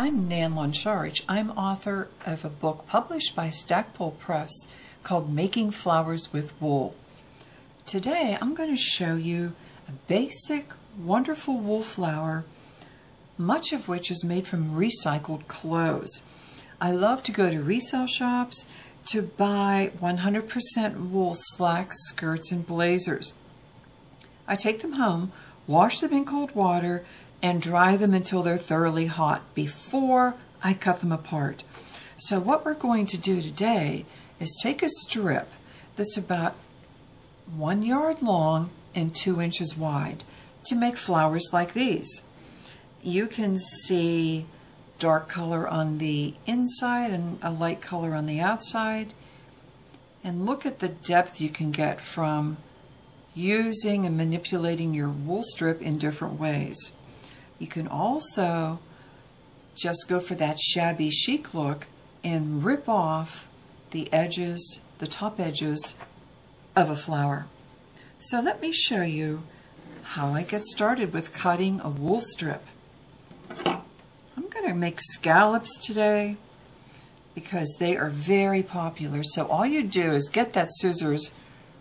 I'm Nan Loncharich. I'm author of a book published by Stackpole Press called Making Flowers with Wool. Today I'm going to show you a basic, wonderful wool flower, much of which is made from recycled clothes. I love to go to resale shops to buy 100% wool slacks, skirts, and blazers. I take them home, wash them in cold water, and dry them until they're thoroughly hot before I cut them apart. So what we're going to do today is take a strip that's about 1 yard long and 2 inches wide to make flowers like these. You can see dark color on the inside and a light color on the outside. And look at the depth you can get from using and manipulating your wool strip in different ways. You can also just go for that shabby chic look and rip off the edges, the top edges of a flower. So let me show you how I get started with cutting a wool strip. I'm going to make scallops today because they are very popular. So all you do is get that scissors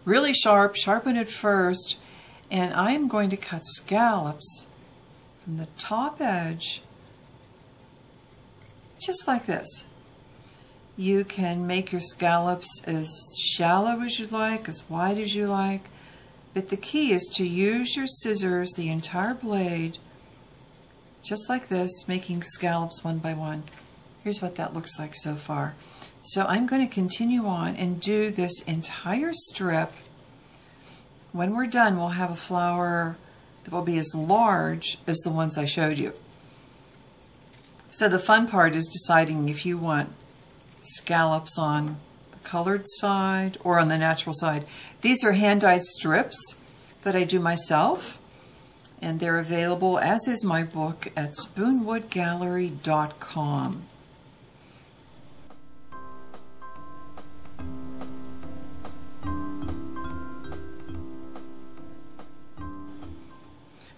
really sharp, sharpen it first, and I am going to cut scallops from the top edge, just like this. You can make your scallops as shallow as you like, as wide as you like, but the key is to use your scissors, the entire blade, just like this, making scallops one by one. Here's what that looks like so far. So I'm going to continue on and do this entire strip. When we're done, we'll have a flower that will be as large as the ones I showed you. So the fun part is deciding if you want scallops on the colored side or on the natural side. These are hand-dyed strips that I do myself, and they're available, as is my book, at spoonwoodgallery.com.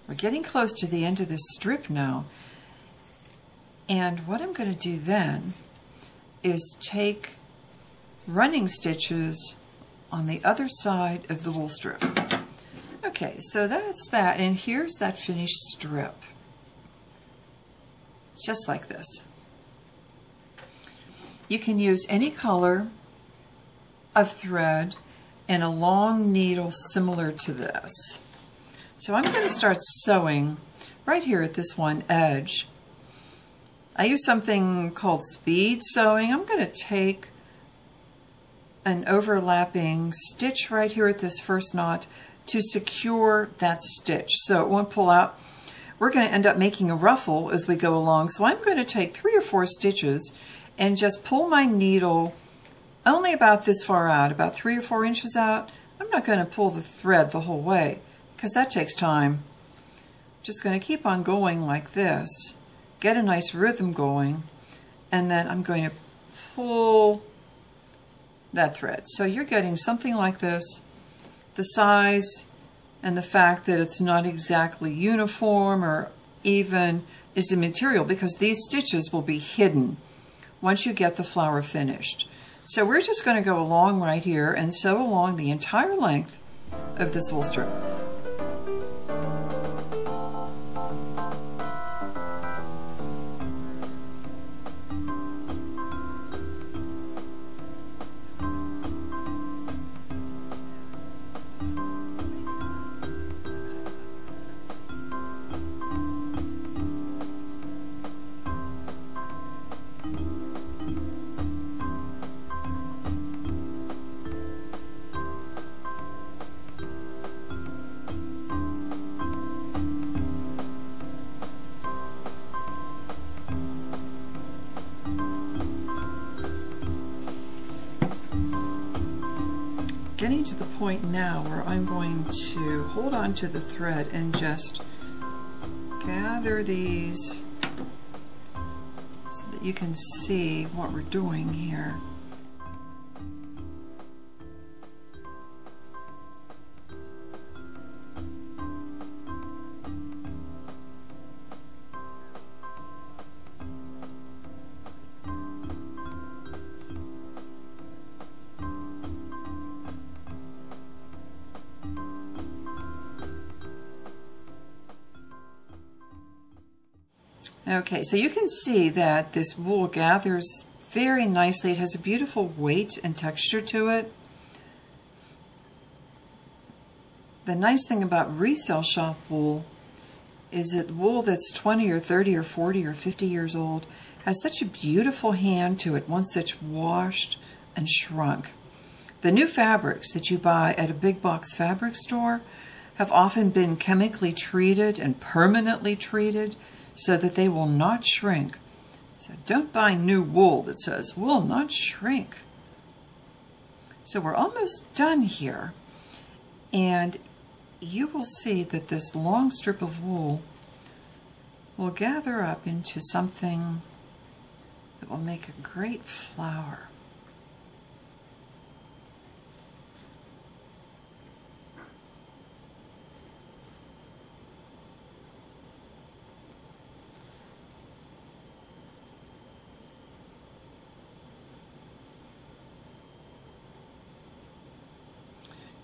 We're getting close to the end of this strip now, and what I'm going to do then is take running stitches on the other side of the wool strip. Okay, so that's that, and here's that finished strip. Just like this. You can use any color of thread and a long needle similar to this. So I'm going to start sewing right here at this one edge. I use something called speed sewing. I'm going to take an overlapping stitch right here at this first knot to secure that stitch so it won't pull out. We're going to end up making a ruffle as we go along, so I'm going to take 3 or 4 stitches and just pull my needle only about this far out, about 3 or 4 inches out. I'm not going to pull the thread the whole way because that takes time. Just going to keep on going like this, get a nice rhythm going, and then I'm going to pull that thread. So you're getting something like this. The size and the fact that it's not exactly uniform or even is the material, because these stitches will be hidden once you get the flower finished. So we're just going to go along right here and sew along the entire length of this wool strip. Getting to the point now where I'm going to hold on to the thread and just gather these so that you can see what we're doing here. Okay, so you can see that this wool gathers very nicely. It has a beautiful weight and texture to it. The nice thing about resale shop wool is that wool that's 20 or 30 or 40 or 50 years old has such a beautiful hand to it once it's washed and shrunk. The new fabrics that you buy at a big box fabric store have often been chemically treated and permanently treated so that they will not shrink. So don't buy new wool that says will not shrink. So we're almost done here, and you will see that this long strip of wool will gather up into something that will make a great flower.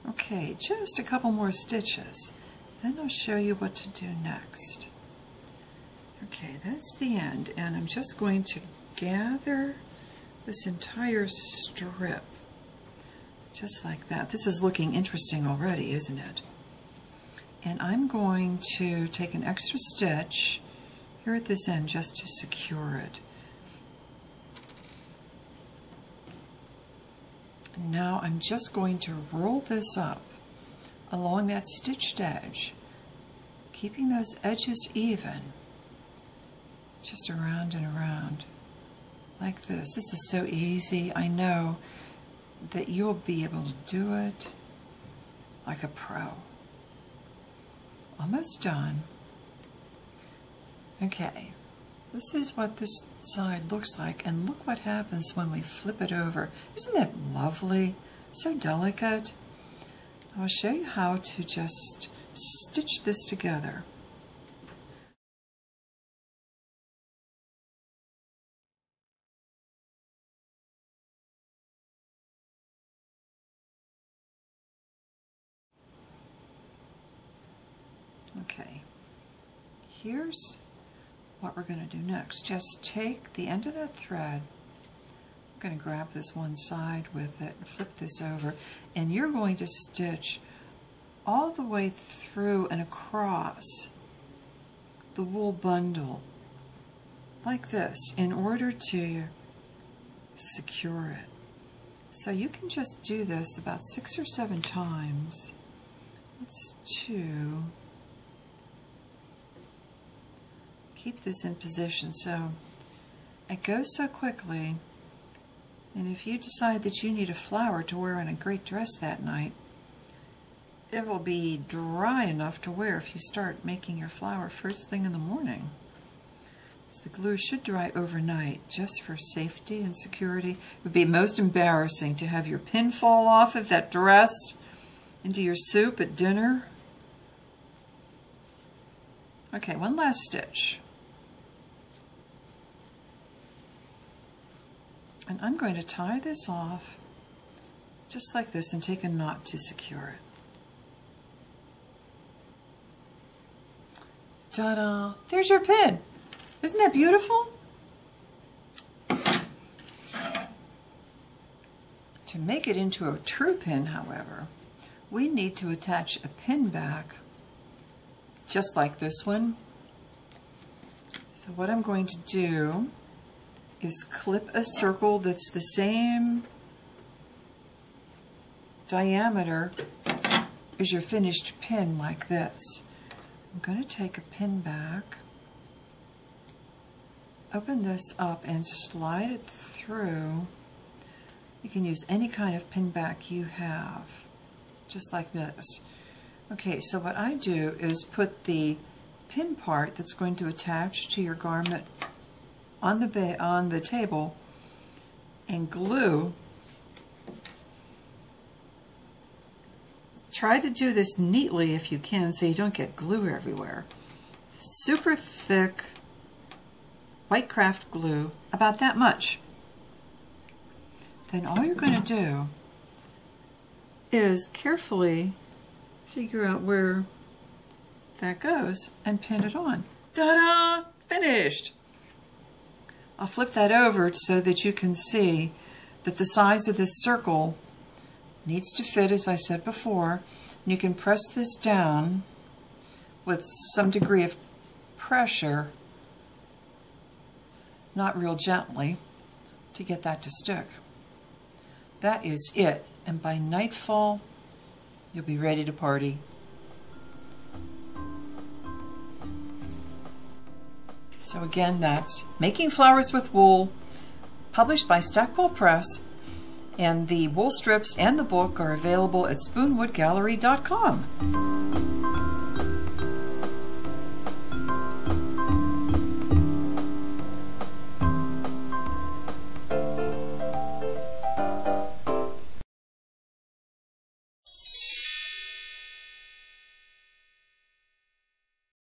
Okay, just a couple more stitches, then I'll show you what to do next. Okay, that's the end, and I'm just going to gather this entire strip, just like that. This is looking interesting already, isn't it? And I'm going to take an extra stitch here at this end just to secure it. Now I'm just going to roll this up along that stitched edge, keeping those edges even, just around and around, like this. This is so easy. I know that you'll be able to do it like a pro. Almost done. Okay. This is what this side looks like, and look what happens when we flip it over. Isn't that lovely? So delicate. I'll show you how to just stitch this together. Okay, here's what we're going to do next. Just take the end of that thread. I'm going to grab this one side with it and flip this over, and you're going to stitch all the way through and across the wool bundle like this in order to secure it. So you can just do this about 6 or 7 times. That's 2. Keep this in position. So it goes so quickly, and if you decide that you need a flower to wear in a great dress that night, it will be dry enough to wear if you start making your flower first thing in the morning. So the glue should dry overnight just for safety and security. It would be most embarrassing to have your pin fall off of that dress into your soup at dinner. Okay, one last stitch. And I'm going to tie this off just like this and take a knot to secure it. Ta-da! There's your pin. Isn't that beautiful? To make it into a true pin, however, we need to attach a pin back just like this one. So what I'm going to do is clip a circle that's the same diameter as your finished pin like this. I'm going to take a pin back, open this up and slide it through. You can use any kind of pin back you have, just like this. Okay, so what I do is put the pin part that's going to attach to your garment on the table and glue. Try to do this neatly if you can so you don't get glue everywhere. Super thick white craft glue, about that much. Then all you're going to do is carefully figure out where that goes and pin it on. Ta-da! finished. I'll flip that over so that you can see that the size of this circle needs to fit, as I said before. And you can press this down with some degree of pressure, not real gently, to get that to stick. That is it, and by nightfall you'll be ready to party. So again, that's Making Flowers with Wool, published by Stackpole Press, and the wool strips and the book are available at spoonwoodgallery.com.